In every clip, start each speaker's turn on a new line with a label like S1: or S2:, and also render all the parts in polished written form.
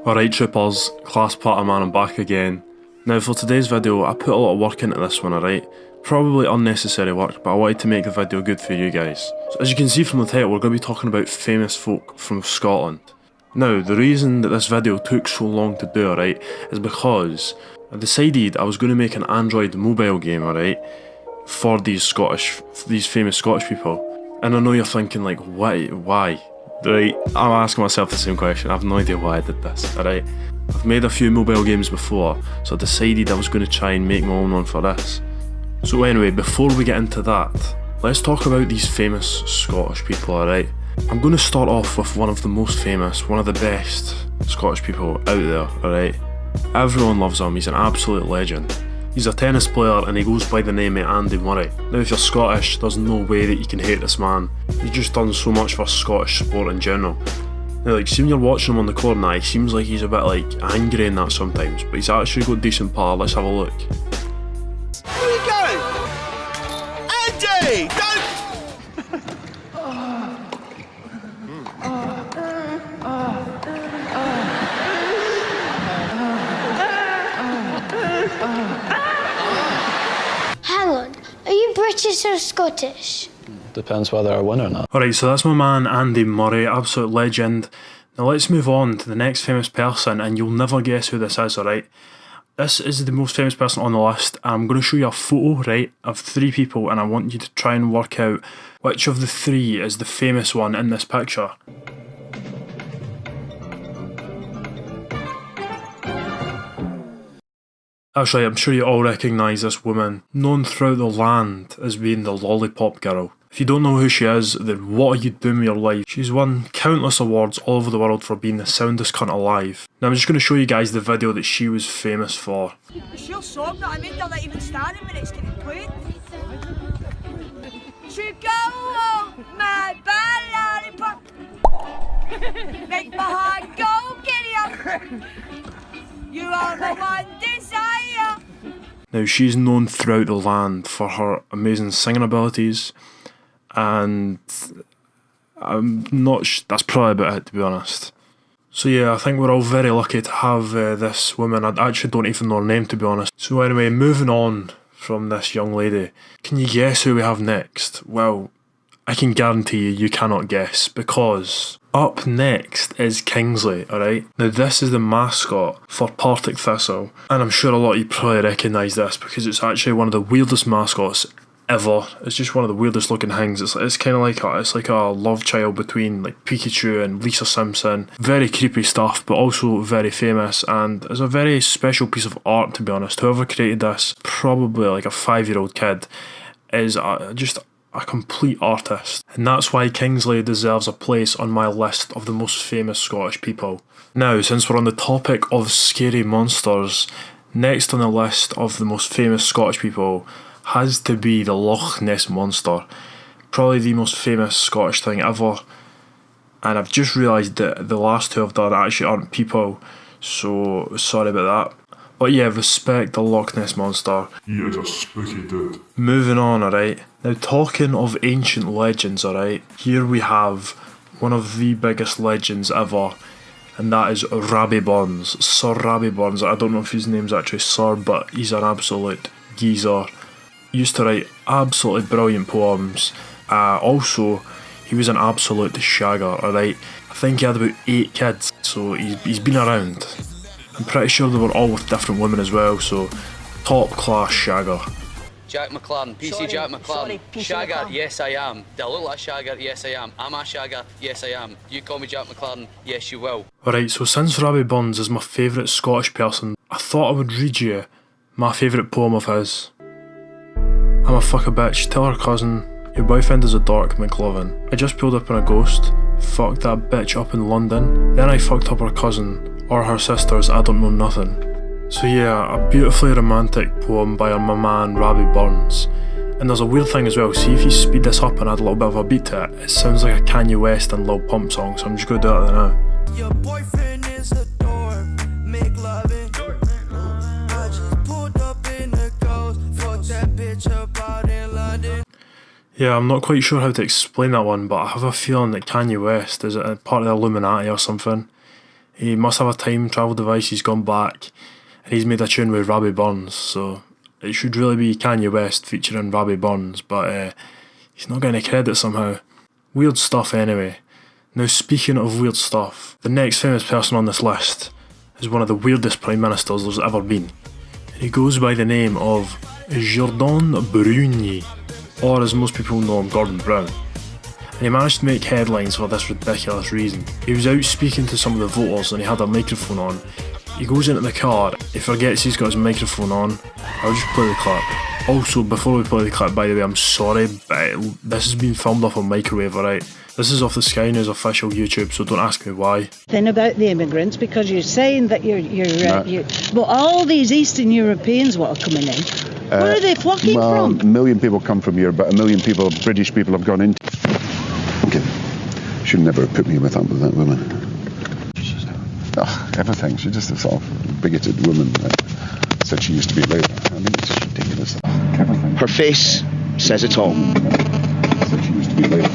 S1: Alright troopers, class party man, I'm back again. Now for today's video, I put a lot of work into this one, alright? Probably unnecessary work, but I wanted to make the video good for you guys. So as you can see from the title, we're going to be talking about famous folk from Scotland. Now, the reason that this video took so long to do, alright, is because I decided I was going to make an Android mobile game, alright, for these famous Scottish people. And I know you're thinking like, why? Right, I'm asking myself the same question. I have no idea why I did this, alright? I've made a few mobile games before, so I decided I was going to try and make my own one for this. So anyway, before we get into that, let's talk about these famous Scottish people, alright? I'm going to start off with one of the most famous, one of the best Scottish people out there, alright? Everyone loves him, he's an absolute legend. He's a tennis player and he goes by the name of Andy Murray. Now if you're Scottish, there's no way that you can hate this man. He's just done so much for Scottish sport in general. Now like, see when you're watching him on the corner, he seems like he's a bit like angry and that sometimes, but he's actually got decent power. Let's have a look.
S2: Where are you going? Andy! Don't!
S3: Hang on, are you British or Scottish?
S4: Depends whether I win or not.
S1: Alright, so that's my man Andy Murray, absolute legend. Now let's move on to the next famous person, and you'll never guess who this is, alright? This is the most famous person on the list. I'm going to show you a photo, right, of three people, and I want you to try and work out which of the three is the famous one in this picture. Actually, I'm sure you all recognise this woman, known throughout the land as being the Lollipop Girl. If you don't know who she is, then what are you doing with your life? She's won countless awards all over the world for being the soundest cunt alive. Now I'm just going to show you guys the video that she was famous for.
S5: It's your song that I made, they're not even standing when it's getting played. To go on my bad lollipop, make my heart go giddy up. You are my one desire.
S1: Now she's known throughout the land for her amazing singing abilities, and I'm not that's probably about it, to be honest. So yeah, I think we're all very lucky to have this woman. I actually don't even know her name, to be honest. So anyway, moving on from this young lady, can you guess who we have next? Well, I can guarantee you cannot guess, because up next is Kingsley, alright? Now this is the mascot for Partick Thistle, and I'm sure a lot of you probably recognise this because it's actually one of the weirdest mascots ever. It's just one of the weirdest looking things. It's kind of like a love child between like Pikachu and Lisa Simpson. Very creepy stuff, but also very famous, and it's a very special piece of art, to be honest. Whoever created this, probably like a 5-year-old kid, is just a complete artist, and that's why Kingsley deserves a place on my list of the most famous Scottish people. Now, since we're on the topic of scary monsters, next on the list of the most famous Scottish people has to be the Loch Ness Monster. Probably the most famous Scottish thing ever, and I've just realised that the last two I've done actually aren't people, so sorry about that. But yeah, respect the Loch Ness Monster.
S6: He is a spooky dude.
S1: Moving on, alright. Now talking of ancient legends, alright, here we have one of the biggest legends ever, and that is Rabbie Burns. Sir Rabbie Burns. I don't know if his name's actually Sir, but he's an absolute geezer. He used to write absolutely brilliant poems. Also, he was an absolute shagger, alright. I think he had about 8 kids, so he's been around. I'm pretty sure they were all with different women as well, so top class shagger.
S7: Jack McLaren, PC Jack McLaren. Shagger, yes I am. Do I look like a shagger? Yes I am. Am I a shagger? Yes I am. You call me Jack McLaren? Yes you will.
S1: Alright, so since Rabbie Burns is my favourite Scottish person, I thought I would read you my favourite poem of his. I'm a fuck a bitch, tell her cousin, your boyfriend is a dork, McLovin. I just pulled up in a ghost, fucked that bitch up in London, then I fucked up her cousin, or her sisters, I don't know nothing. So yeah, a beautifully romantic poem by my man Rabbie Burns. And there's a weird thing as well, see if you speed this up and add a little bit of a beat to it, it sounds like a Kanye West and Lil Pump song, so I'm just going to do it now.
S2: Your boyfriend is a dork, make loving. I just pulled up in the ghost, fucked that bitch up out in London.
S1: Yeah, I'm not quite sure how to explain that one, but I have a feeling that Kanye West is a part of the Illuminati or something. He must have a time travel device, he's gone back, and he's made a tune with Robbie Burns, so it should really be Kanye West featuring Robbie Burns, but he's not getting any credit somehow. Weird stuff anyway. Now speaking of weird stuff, the next famous person on this list is one of the weirdest Prime Ministers there's ever been. He goes by the name of Jordan Bruni, or as most people know him, Gordon Brown. And he managed to make headlines for this ridiculous reason. He was out speaking to some of the voters and he had a microphone on. He goes into the car, he forgets he's got his microphone on. I'll just play the clip. Also, before we play the clip, by the way, I'm sorry, but this has been filmed off a microwave, alright? This is off the Sky News official YouTube, so don't ask me why.
S8: Thing about the immigrants, because you're saying that but all these Eastern Europeans what are coming in, where are they flocking from?
S9: A million people come from here, but a million people, British people, have gone in. Okay, should never have put me with that woman. Everything. She's just a sort of bigoted woman. Said she used to be Labour. I mean, it's just ridiculous. Everything.
S10: Her face says it all.
S9: Said she used to be Labour.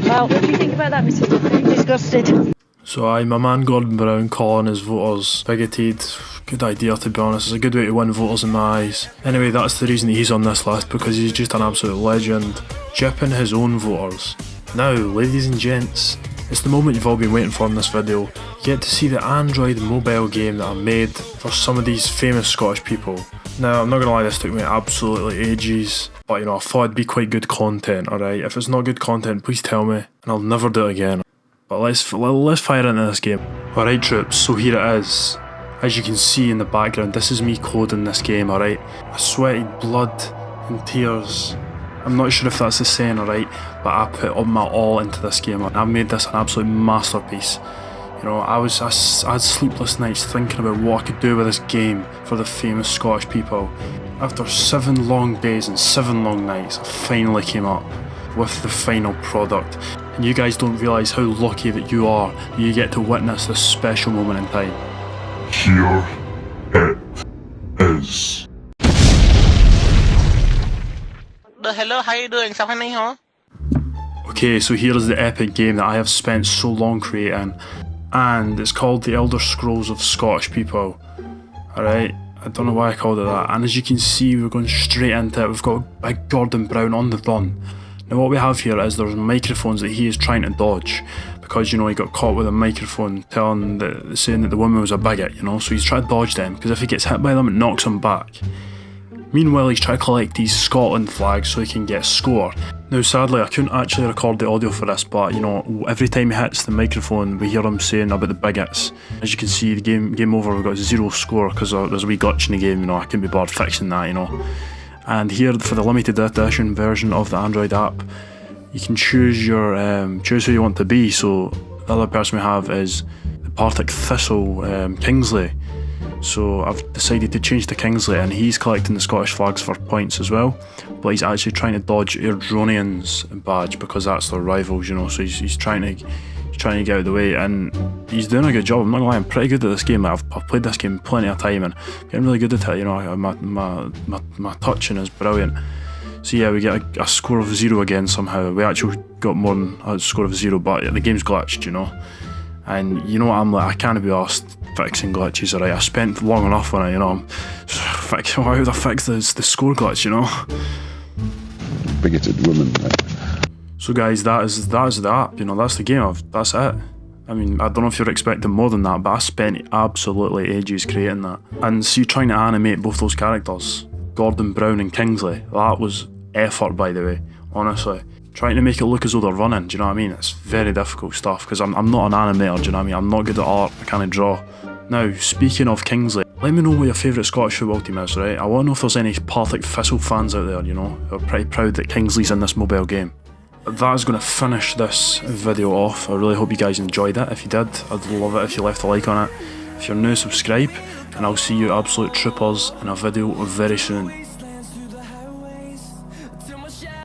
S8: Well, what do you think about that, Mrs. Duffy? Disgusted.
S1: So my man Gordon Brown calling his voters bigoted. Good idea, to be honest. It's a good way to win voters in my eyes. Anyway, that's the reason that he's on this list, because he's just an absolute legend, gypping his own voters. Now, ladies and gents, it's the moment you've all been waiting for in this video. You get to see the Android mobile game that I made for some of these famous Scottish people. Now, I'm not gonna lie, this took me absolutely ages, but you know, I thought it'd be quite good content, alright? If it's not good content, please tell me, and I'll never do it again. But let's fire into this game. Alright troops, so here it is. As you can see in the background, this is me coding this game, alright? I sweated blood and tears. I'm not sure if that's the saying, alright, but I put my all into this game and I've made this an absolute masterpiece. You know, I had sleepless nights thinking about what I could do with this game for the famous Scottish people. After 7 long days and 7 long nights, I finally came up with the final product. And you guys don't realise how lucky that you are that you get to witness this special moment in time.
S6: Here it is.
S10: Hello, how you doing?
S1: Okay, so here is the epic game that I have spent so long creating, and it's called The Elder Scrolls of Scottish People. Alright, I don't know why I called it that, and as you can see, we're going straight into it. We've got Big Gordon Brown on the run. Now what we have here is there's microphones that he is trying to dodge, because you know he got caught with a microphone saying that the woman was a bigot, you know, so he's trying to dodge them, because if he gets hit by them it knocks him back. Meanwhile, he's trying to collect these Scotland flags so he can get a score. Now sadly I couldn't actually record the audio for this, but you know, every time he hits the microphone we hear him saying about the bigots. As you can see, the game over, we've got 0 score because there's a wee glitch in the game, you know, I couldn't be bothered fixing that, you know. And here for the limited edition version of the Android app, you can choose choose who you want to be. So the other person we have is the Partick Thistle, Kingsley. So I've decided to change to Kingsley, and he's collecting the Scottish flags for points as well, but he's actually trying to dodge Airdronian's badge because that's their rivals, you know, so he's trying to get out of the way, and he's doing a good job. I'm not gonna lie, I'm pretty good at this game. I've played this game plenty of time and getting really good at it, you know. My touching is brilliant. So yeah, we get a score of 0 again somehow. We actually got more than a score of 0, but the game's glitched, you know. And you know what I'm like, I can't be arsed fixing glitches, alright? I spent long enough on it, you know. Why would I fix the score glitch, you know?
S9: Bigoted woman.
S1: So guys, that is the app, you know, that's the game, that's it. I mean, I don't know if you're expecting more than that, but I spent absolutely ages creating that. And see, trying to animate both those characters, Gordon Brown and Kingsley, that was effort, by the way, honestly. Trying to make it look as though they're running, do you know what I mean? It's very difficult stuff, because I'm not an animator, do you know what I mean? I'm not good at art, I can't draw. Now, speaking of Kingsley, let me know what your favourite Scottish football team is, right? I want to know if there's any Partick Thistle fans out there, you know, who are pretty proud that Kingsley's in this mobile game. That is going to finish this video off. I really hope you guys enjoyed it. If you did, I'd love it if you left a like on it. If you're new, subscribe, and I'll see you absolute troopers in a video very soon.